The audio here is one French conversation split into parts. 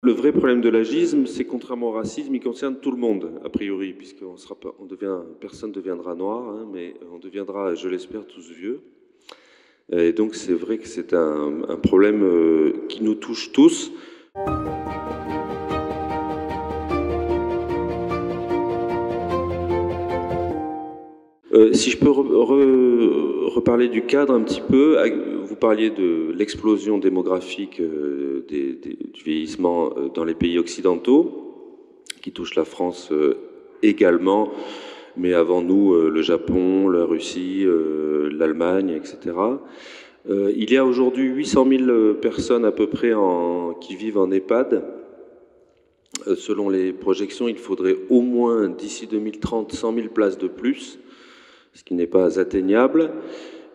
Le vrai problème de l'agisme, c'est contrairement au racisme, il concerne tout le monde, a priori, puisque personne ne deviendra noir, hein, mais on deviendra, je l'espère, tous vieux. Et donc c'est vrai que c'est un problème qui nous touche tous. Si je peux reparler du cadre un petit peu, vous parliez de l'explosion démographique du vieillissement dans les pays occidentaux, qui touche la France également, mais avant nous, le Japon, la Russie, l'Allemagne, etc. Il y a aujourd'hui 800 000 personnes à peu près qui vivent en EHPAD. Selon les projections, il faudrait au moins, d'ici 2030, 100 000 places de plus, ce qui n'est pas atteignable.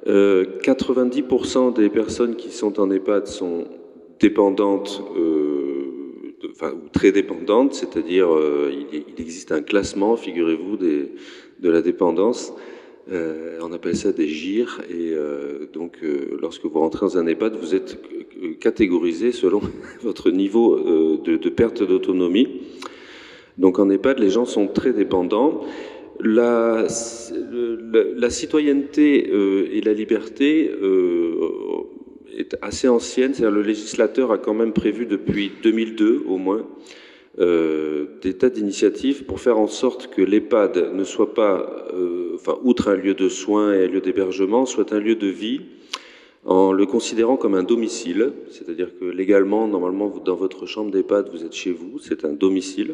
90% des personnes qui sont en EHPAD sont dépendantes, ou très dépendantes, c'est-à-dire il existe un classement, figurez-vous, de la dépendance. On appelle ça des GIR, et donc lorsque vous rentrez dans un EHPAD, vous êtes catégorisé selon votre niveau de perte d'autonomie. Donc en EHPAD, les gens sont très dépendants. La citoyenneté et la liberté est assez ancienne, c'est-à-dire le législateur a quand même prévu depuis 2002 au moins des tas d'initiatives pour faire en sorte que l'EHPAD ne soit pas, outre un lieu de soins et un lieu d'hébergement, soit un lieu de vie en le considérant comme un domicile, c'est-à-dire que légalement, normalement, dans votre chambre d'EHPAD, vous êtes chez vous, c'est un domicile.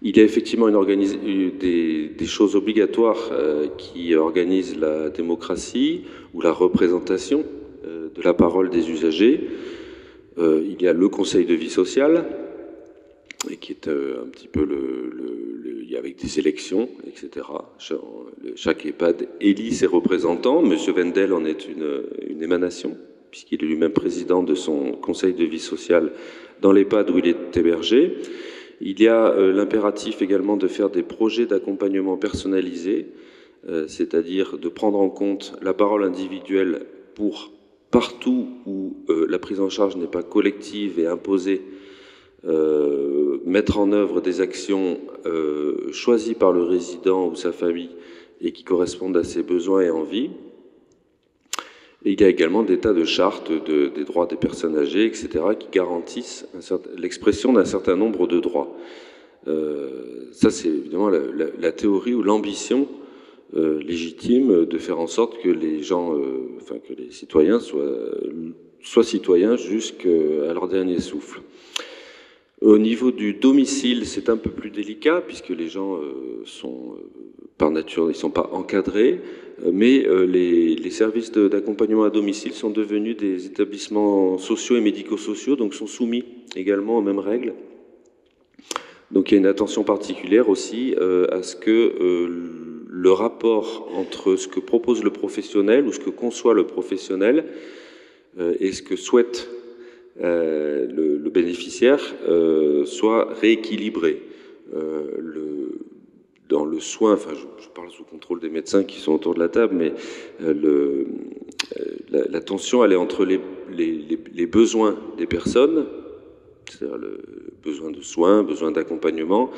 Il y a effectivement des choses obligatoires qui organisent la démocratie ou la représentation de la parole des usagers. Il y a le conseil de vie sociale, qui est un petit peu avec des élections, etc. Chaque EHPAD élit ses représentants. Monsieur Wendel en est une émanation, puisqu'il est lui-même président de son conseil de vie sociale dans l'EHPAD où il est hébergé. Il y a l'impératif également de faire des projets d'accompagnement personnalisés, c'est-à-dire de prendre en compte la parole individuelle pour partout où la prise en charge n'est pas collective et imposée, mettre en œuvre des actions choisies par le résident ou sa famille et qui correspondent à ses besoins et envies. Et il y a également des tas de chartes des droits des personnes âgées, etc., qui garantissent l'expression d'un certain nombre de droits. Ça, c'est évidemment la théorie ou l'ambition légitime de faire en sorte que les gens, que les citoyens soient citoyens jusqu'à leur dernier souffle. Au niveau du domicile, c'est un peu plus délicat, puisque les gens sont, par nature, ils ne sont pas encadrés, mais les services d'accompagnement à domicile sont devenus des établissements sociaux et médico-sociaux, donc sont soumis également aux mêmes règles. Donc il y a une attention particulière aussi à ce que le rapport entre ce que propose le professionnel ou ce que conçoit le professionnel et ce que souhaite le bénéficiaire soit rééquilibré. Dans le soin, je parle sous contrôle des médecins qui sont autour de la table, mais la tension, elle est entre les besoins des personnes, c'est-à-dire le besoin de soins, besoin d'accompagnement,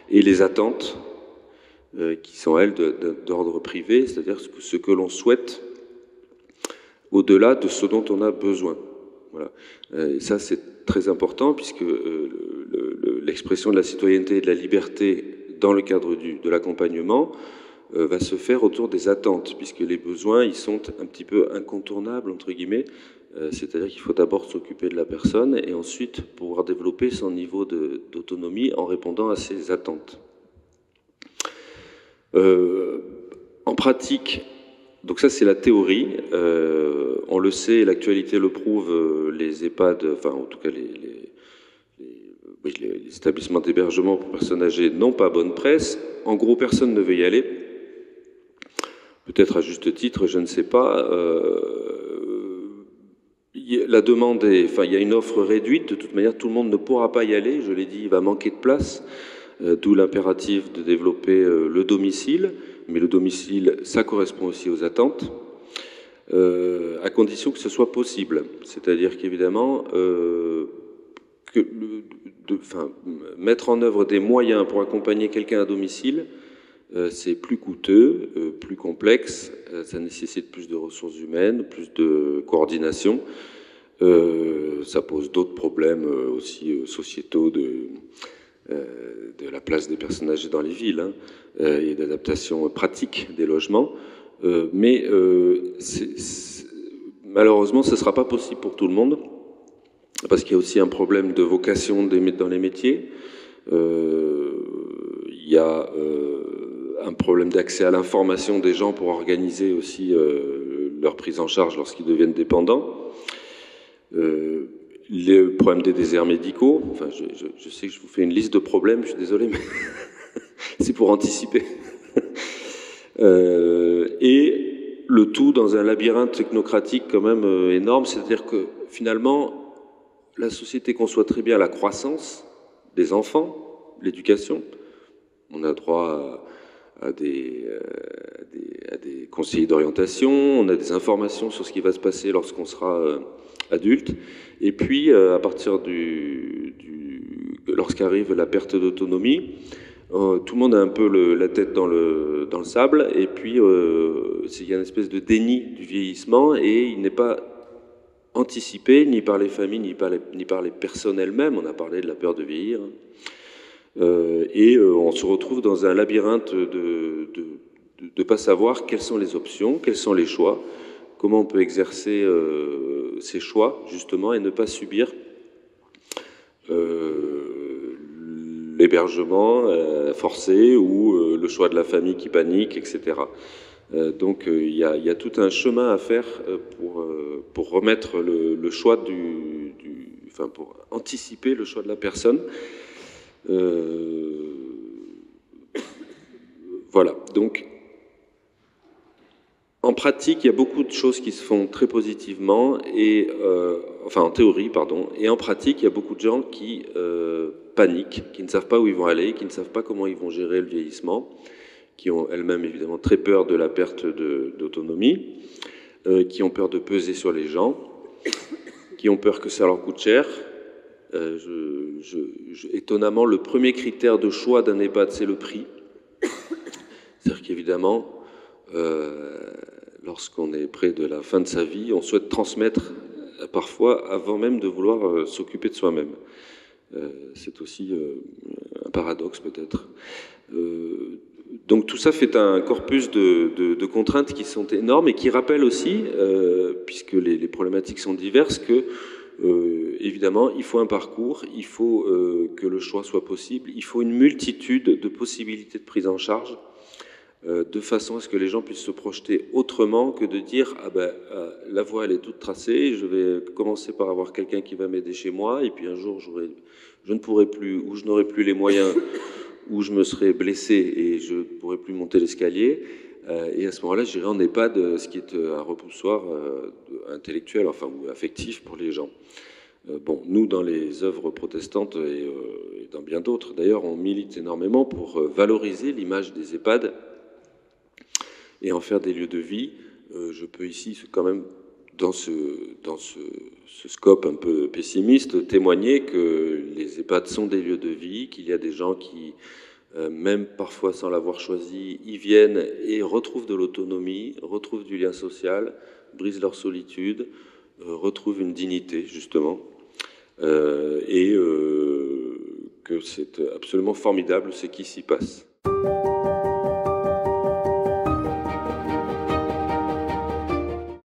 et les attentes qui sont, elles, d'ordre privé, c'est-à-dire ce que l'on souhaite au-delà de ce dont on a besoin. Voilà. Et ça, c'est très important, puisque l'expression de la citoyenneté et de la liberté dans le cadre de l'accompagnement va se faire autour des attentes, puisque les besoins, ils sont un petit peu incontournables, entre guillemets, c'est-à-dire qu'il faut d'abord s'occuper de la personne et ensuite pouvoir développer son niveau d'autonomie en répondant à ses attentes. En pratique, donc ça c'est la théorie, on le sait, l'actualité le prouve, les EHPAD, en tout cas les établissements d'hébergement pour personnes âgées n'ont pas bonne presse. En gros, personne ne veut y aller. Peut-être à juste titre, je ne sais pas. La demande il y a une offre réduite. De toute manière, tout le monde ne pourra pas y aller. Je l'ai dit, il va manquer de place. D'où l'impératif de développer le domicile. Mais le domicile, ça correspond aussi aux attentes, à condition que ce soit possible. C'est-à-dire qu'évidemment, mettre en œuvre des moyens pour accompagner quelqu'un à domicile, c'est plus coûteux, plus complexe, ça nécessite plus de ressources humaines, plus de coordination. Ça pose d'autres problèmes aussi sociétaux de la place des personnes âgées dans les villes, hein, et d'adaptation pratique des logements. Mais malheureusement, ce ne sera pas possible pour tout le monde, parce qu'il y a aussi un problème de vocation dans les métiers. Il y a un problème d'accès à l'information des gens pour organiser aussi leur prise en charge lorsqu'ils deviennent dépendants. Les problèmes des déserts médicaux. Enfin, je sais que je vous fais une liste de problèmes, je suis désolé, mais c'est pour anticiper. Et le tout dans un labyrinthe technocratique quand même énorme, c'est-à-dire que finalement, la société conçoit très bien la croissance des enfants, l'éducation. On a droit à des conseillers d'orientation, on a des informations sur ce qui va se passer lorsqu'on sera adulte. Et puis, à partir lorsqu'arrive la perte d'autonomie, tout le monde a un peu la tête dans le sable, et puis il y a une espèce de déni du vieillissement, et il n'est pas anticipé ni par les familles, ni par les personnes elles-mêmes. On a parlé de la peur de vieillir. Et on se retrouve dans un labyrinthe de ne pas savoir quelles sont les options, quels sont les choix, comment on peut exercer ces choix, justement, et ne pas subir l'hébergement forcé ou le choix de la famille qui panique, etc. Donc il y a tout un chemin à faire pour remettre le choix enfin, pour anticiper le choix de la personne. Voilà, donc en pratique, il y a beaucoup de choses qui se font très positivement, enfin en théorie, pardon, et en pratique, il y a beaucoup de gens qui paniquent, qui ne savent pas où ils vont aller, qui ne savent pas comment ils vont gérer le vieillissement, qui ont elles-mêmes évidemment très peur de la perte d'autonomie, qui ont peur de peser sur les gens, qui ont peur que ça leur coûte cher. Étonnamment, le premier critère de choix d'un EHPAD, c'est le prix. C'est-à-dire qu'évidemment, lorsqu'on est près de la fin de sa vie, on souhaite transmettre parfois avant même de vouloir s'occuper de soi-même. C'est aussi un paradoxe peut-être. Donc tout ça fait un corpus de contraintes qui sont énormes et qui rappellent aussi, puisque les problématiques sont diverses, que évidemment il faut un parcours, il faut que le choix soit possible, il faut une multitude de possibilités de prise en charge, de façon à ce que les gens puissent se projeter autrement que de dire « Ah ben, la voie elle est toute tracée, je vais commencer par avoir quelqu'un qui va m'aider chez moi, et puis un jour je ne pourrai plus, ou je n'aurai plus les moyens, ou je me serai blessé et je ne pourrai plus monter l'escalier, et à ce moment-là j'irai en EHPAD, ce qui est un repoussoir intellectuel, enfin, ou affectif pour les gens. » Bon, nous, dans les œuvres protestantes et dans bien d'autres, d'ailleurs, on milite énormément pour valoriser l'image des EHPAD et en faire des lieux de vie. Je peux ici, quand même, dans ce scope un peu pessimiste, témoigner que les EHPAD sont des lieux de vie, qu'il y a des gens qui, même parfois sans l'avoir choisi, y viennent et retrouvent de l'autonomie, retrouvent du lien social, brisent leur solitude, retrouvent une dignité, justement, et que c'est absolument formidable ce qui s'y passe.